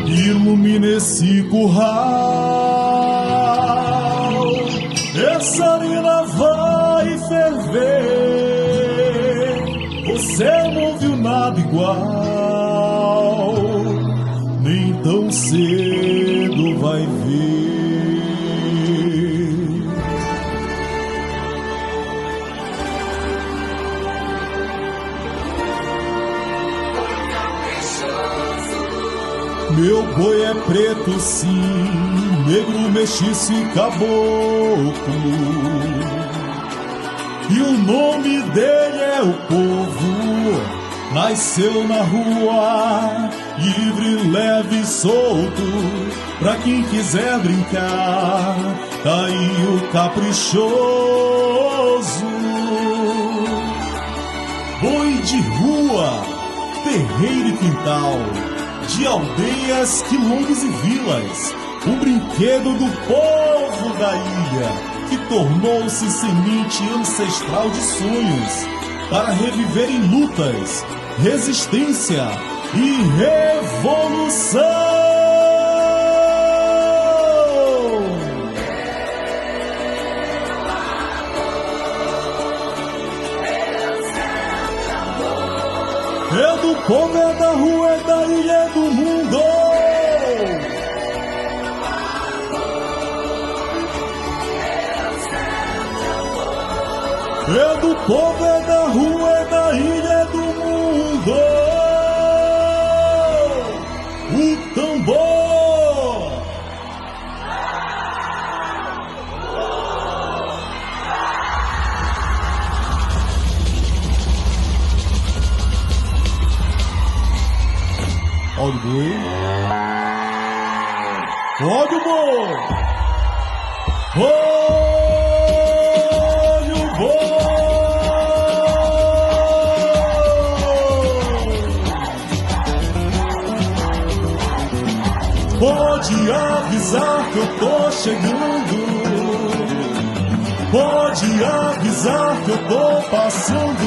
Ilumina esse curral, essa arena vai ferver. Você não viu nada igual, nem tão cedo vai ver. Meu boi é preto sim, negro, mestiço e caboclo, e o nome dele é o povo. Nasceu na rua, livre, leve e solto, pra quem quiser brincar, tá aí o caprichoso. Boi de rua, terreiro e quintal, de aldeias, quilombos e vilas, o brinquedo do povo da ilha, que tornou-se semente ancestral de sonhos, para reviver em lutas, resistência e revolução. É do povo, é da rua, é da ilha, é do mundo. É do povo, é da rua, é da ilha, é do mundo. O tambor. Olha o boi. Olha o boi. Olha o boi. Pode avisar que eu tô chegando. Pode avisar que eu tô passando.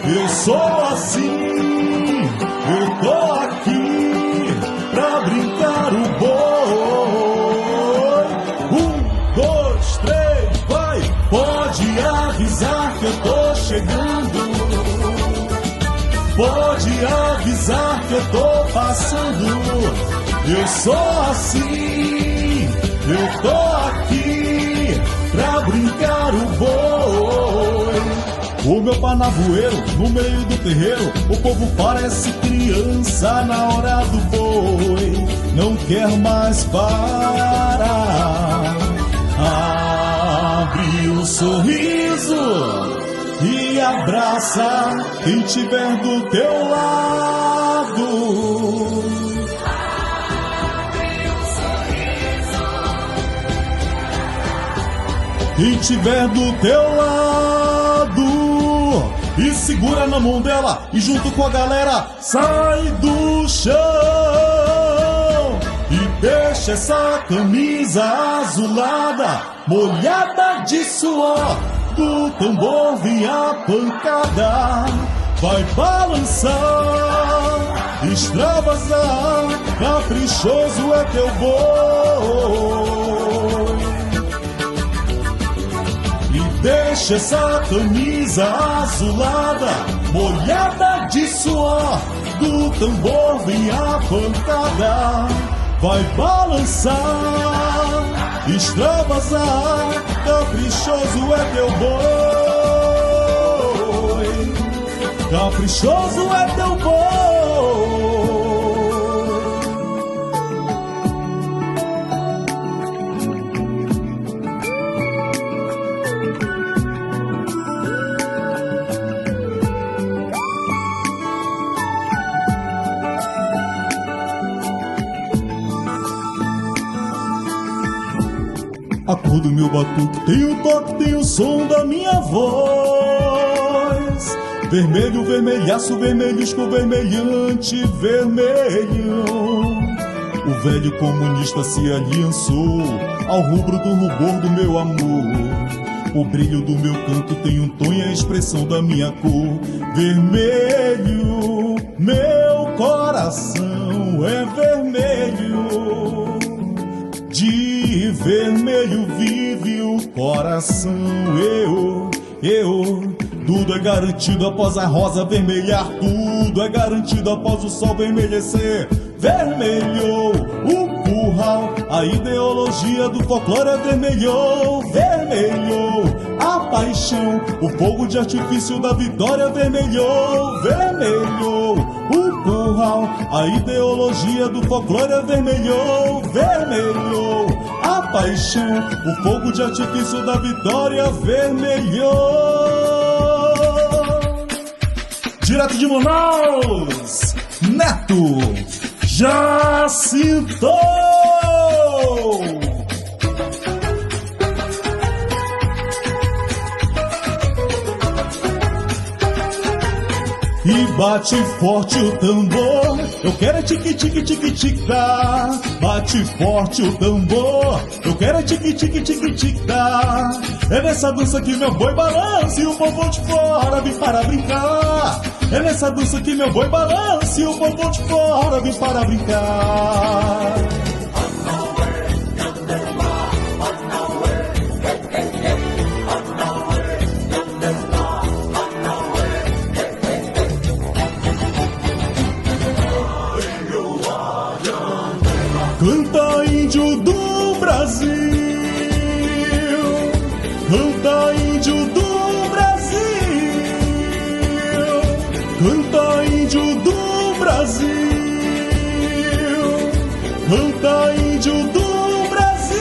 Eu sou assim. Eu tô aqui pra brincar o boi. 1, 2, 3, vai! Pode avisar que eu tô chegando. Pode avisar que eu tô passando. Eu sou assim. Eu tô aqui pra brincar o boi. O meu panavoeiro, no meio do terreiro, o povo parece criança na hora do boi. Não quer mais parar. Abre o sorriso e abraça quem tiver do teu lado. Abre o sorriso. Quem tiver do teu lado. E segura na mão dela e junto com a galera sai do chão e deixa essa camisa azulada molhada de suor. Do tambor vem a pancada, vai balançar, extravasar, caprichoso é teu boi. Deixa essa camisa azulada, molhada de suor. Do tambor vem a pancada, vai balançar, extravasar, caprichoso é teu boi. Caprichoso é teu boi. A cor do meu batuque tem o toque, tem o som da minha voz. Vermelho, vermelhaço, vermelhisco, vermelhante, vermelhão. O velho comunista se aliançou ao rubro do rubor do meu amor. O brilho do meu canto tem um tom e a expressão da minha cor. vermelho, meu coração é vermelho. De vermelho vive o coração, tudo é garantido após a rosa vermelhar, tudo é garantido após o sol vermelhecer. Vermelhou o curral, a ideologia do folclore vermelhou. Vermelhou a paixão, o fogo de artifício da vitória vermelhou. Vermelhou o curral, a ideologia do folclore vermelhou. Vermelhou a paixão, o fogo de artifício da vitória vermelhou. Direto de Manaus, Neto Jacinto! E bate forte o tambor, eu quero é tique-tique-tique-tique-tá. Bate forte o tambor, eu quero é tique-tique-tique-tique-tá. É nessa dança que meu boi balança e o povo de fora vem para brincar. É nessa dança que meu boi balança e o povo de fora vem para brincar. Canta índio do Brasil, canta índio do Brasil, canta índio do Brasil, canta índio do Brasil.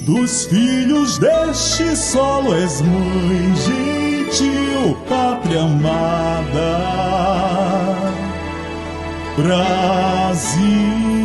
Dos filhos deste solo és mãe gentil, pátria amada, Brasil.